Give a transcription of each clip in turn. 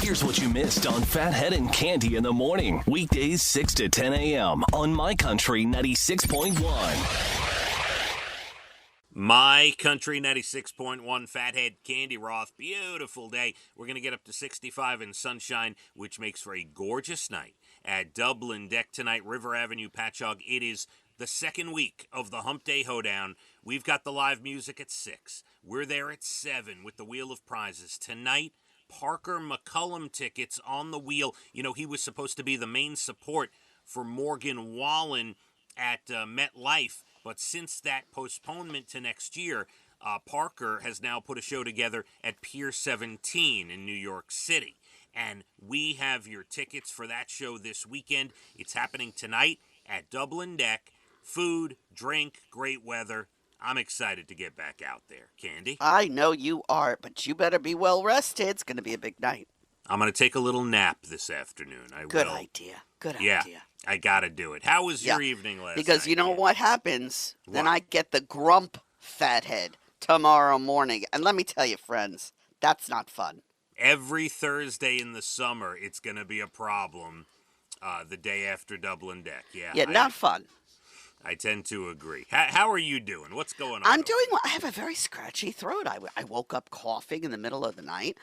Here's what you missed on Phathead and Cande in the morning. Weekdays 6 to 10 a.m. on My Country 96.1. My Country 96.1, Phathead, Cande Roth. Beautiful day. We're going to get up to 65 in sunshine, which makes for a gorgeous night at Dublin Deck tonight, River Avenue, Patchogue. It is the second week of the Hump Day Hoedown. We've got the live music at 6. We're there at 7 with the Wheel of Prizes. Tonight, Parker McCullum tickets on the wheel. You know, he was supposed to be the main support for Morgan Wallen at MetLife. But since that postponement to next year, Parker has now put a show together at Pier 17 in New York City. And we have your tickets for that show this weekend. It's happening tonight at Dublin Deck. Food, drink, great weather. I'm excited to get back out there. Cande? I know you are, but you better be well rested. It's going to be a big night. I'm going to take a little nap this afternoon. Good idea. Good idea. I got to do it. How was your evening last night? Because you know what happens? What? Then I get the grump Phathead tomorrow morning. And let me tell you, friends, that's not fun. Every Thursday in the summer, it's going to be a problem the day after Dublin Deck. Yeah, not fun. I tend to agree. How are you doing? What's going on? I'm doing well. I have a very scratchy throat. I woke up coughing in the middle of the night,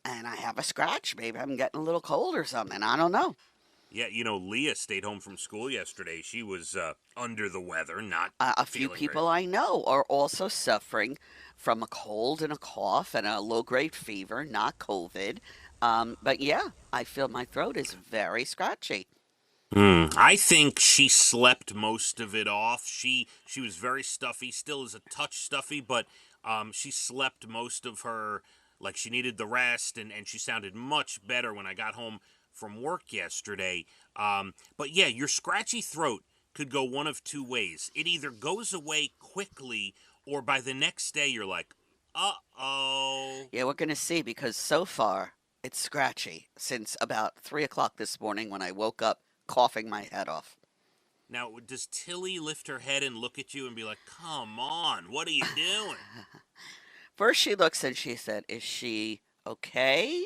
and I have a scratch. Maybe I'm getting a little cold or something. I don't know. Yeah, you know, Leah stayed home from school yesterday. She was under the weather, not a few people I know are also suffering from a cold and a cough and a low-grade fever, not COVID. But yeah, I feel my throat is very scratchy. I think she slept most of it off. She was very stuffy, still is a touch stuffy, but she slept most of her, like she needed the rest, and she sounded much better when I got home from work yesterday. But yeah, your scratchy throat could go one of two ways. It either goes away quickly, or by the next day you're like, uh-oh. Yeah, we're going to see, because so far it's scratchy since about 3 o'clock this morning when I woke up coughing my head off. Now, does Tilly lift her head and look at you and be like, come on, what are you doing? First she looks and she said, is she okay?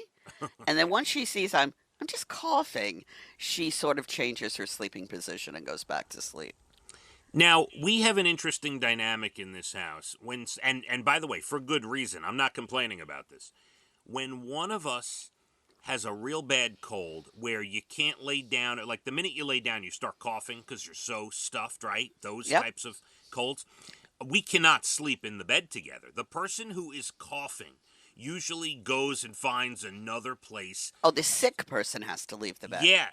And then once she sees I'm just coughing, she sort of changes her sleeping position and goes back to sleep. Now, we have an interesting dynamic in this house. And by the way, for good reason, I'm not complaining about this. When one of us has a real bad cold where you can't lay down, like the minute you lay down, you start coughing because you're so stuffed, right? Those types of colds. We cannot sleep in the bed together. The person who is coughing usually goes and finds another place. Oh, the sick person has to leave the bed. Yeah,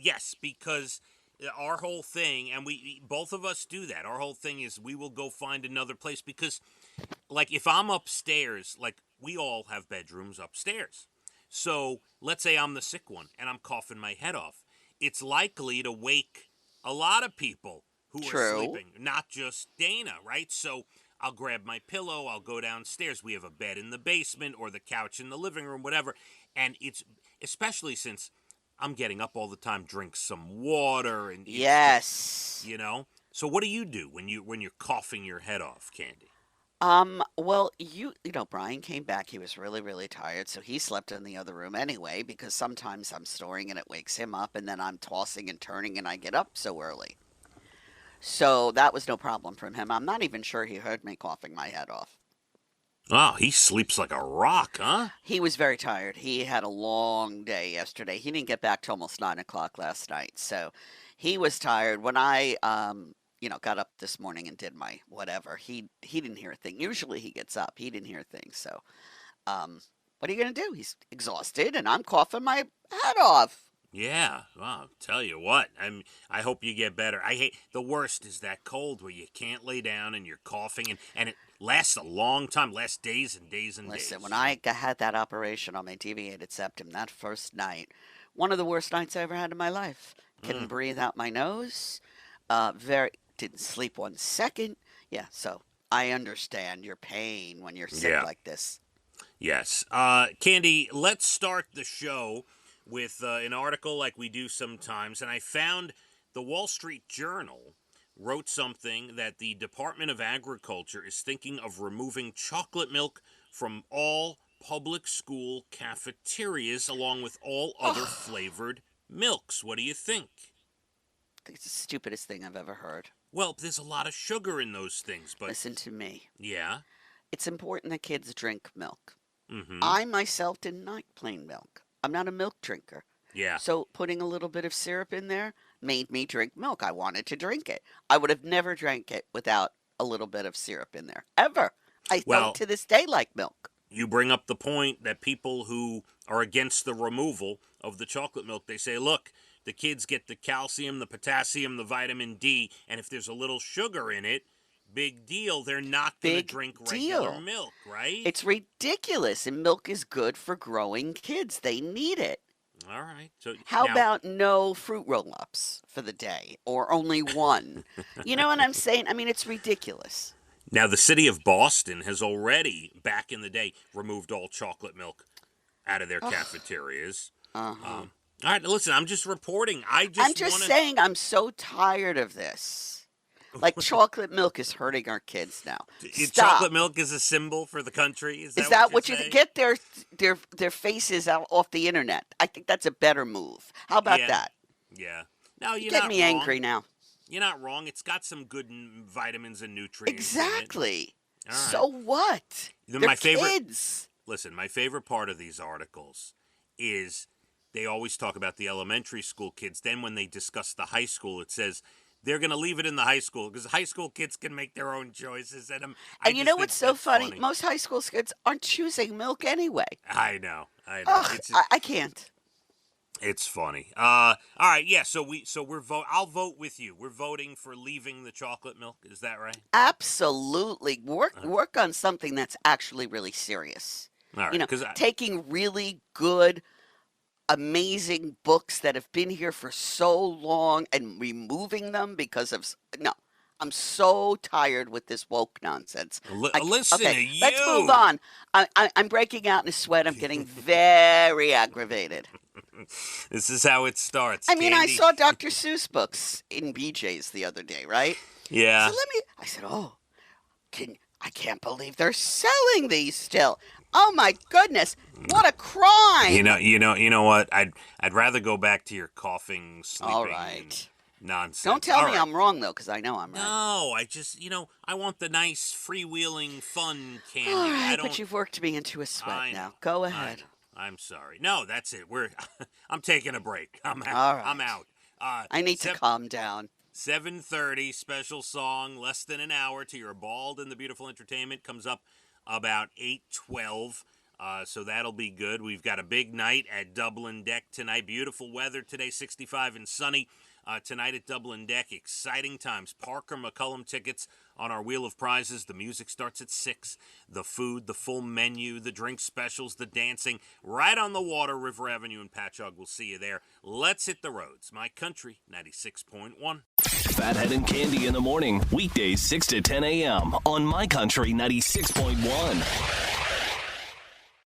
yes, because our whole thing, and we both of us do that, our whole thing is we will go find another place because, like, if I'm upstairs, like, we all have bedrooms upstairs. So let's say I'm the sick one and I'm coughing my head off. It's likely to wake a lot of people who are sleeping, not just Dana, right? So I'll grab my pillow, I'll go downstairs. We have a bed in the basement or the couch in the living room, whatever. And it's, especially since I'm getting up all the time, drink some water. And yes. You know? So what do you do when you're coughing your head off, Cande? Well, you know, Brian came back. He was really, really tired, so he slept in the other room anyway, because sometimes I'm snoring and it wakes him up, and then I'm tossing and turning and I get up so early. So that was no problem from him. I'm not even sure he heard me coughing my head off. Oh, he sleeps like a rock, huh? He was very tired. He had a long day yesterday. He didn't get back till almost 9 o'clock last night, so he was tired. When I, got up this morning and did my whatever, he didn't hear a thing. Usually he gets up. He didn't hear a thing, so what are you going to do? He's exhausted, and I'm coughing my head off. Yeah, well, I'll tell you what. I hope you get better. The worst is that cold where you can't lay down and you're coughing, and it lasts a long time, lasts days and days and days. Listen, when I had that operation on my deviated septum, that first night, one of the worst nights I ever had in my life. Couldn't breathe out my nose. Didn't sleep 1 second. Yeah, so I understand your pain when you're sick like this. Yes. Cande, let's start the show with an article like we do sometimes. And I found the Wall Street Journal wrote something that the Department of Agriculture is thinking of removing chocolate milk from all public school cafeterias along with all other flavored milks. What do you think? I think it's the stupidest thing I've ever heard. Well, there's a lot of sugar in those things, but... Listen to me. Yeah? It's important that kids drink milk. Mm-hmm. I myself didn't like plain milk. I'm not a milk drinker. Yeah. So putting a little bit of syrup in there made me drink milk. I wanted to drink it. I would have never drank it without a little bit of syrup in there. Ever. I don't to this day like milk. You bring up the point that people who are against the removal of the chocolate milk, they say, look, the kids get the calcium, the potassium, the vitamin D, and if there's a little sugar in it, big deal, they're not going to drink regular milk, right? It's ridiculous, and milk is good for growing kids. They need it. All right. So how about no fruit roll-ups for the day, or only one? You know what I'm saying? I mean, it's ridiculous. Now, the city of Boston has already, back in the day, removed all chocolate milk out of their cafeterias. All right, listen, I'm just reporting. I'm just saying I'm so tired of this. Like, chocolate milk is hurting our kids now. Stop. Chocolate milk is a symbol for the country? Is that what you get their faces out off the internet? I think that's a better move. How about that? Yeah. No, you're get not me wrong. Angry now. You're not wrong. It's got some good vitamins and nutrients. Exactly. All right. So what? They're kids. Listen, my favorite part of these articles is they always talk about the elementary school kids. Then when they discuss the high school, it says they're going to leave it in the high school because high school kids can make their own choices. And you know what's so funny? Most high school kids aren't choosing milk anyway. I know. Ugh, I can't. It's funny. All right, yeah. So we're I'll vote with you. We're voting for leaving the chocolate milk. Is that right? Absolutely. Work on something that's actually really serious. All right, you know, taking really good, amazing books that have been here for so long and removing them because of I'm so tired with this woke nonsense. Listen to you. Let's move on. I'm breaking out in a sweat. I'm getting very aggravated. This is how it starts. I mean, I saw Dr. Seuss books in BJ's the other day, right? Yeah. So I said, I can't believe they're selling these still. Oh my goodness, what a crime! You know what? I'd rather go back to your coughing, sleeping. All right. Nonsense. Don't tell me I'm wrong, though, because I know I'm right. No, I just, I want the nice, freewheeling, fun candy. All right, but you've worked me into a sweat now. Go ahead. I'm sorry. No, that's it. I'm taking a break. I'm out. All right. I'm out. I need to calm down. 7:30, special song, less than an hour to your Bald and the Beautiful Entertainment comes up about 8:12. So that'll be good. We've got a big night at Dublin Deck tonight. Beautiful weather today, 65 and sunny. Tonight at Dublin Deck, exciting times. Parker McCullum tickets on our Wheel of Prizes. The music starts at 6. The food, the full menu, the drink specials, the dancing, right on the water, River Avenue and Patchogue. We'll see you there. Let's hit the roads. My Country 96.1. Phathead and Cande in the morning, weekdays 6 to 10 a.m. on My Country 96.1.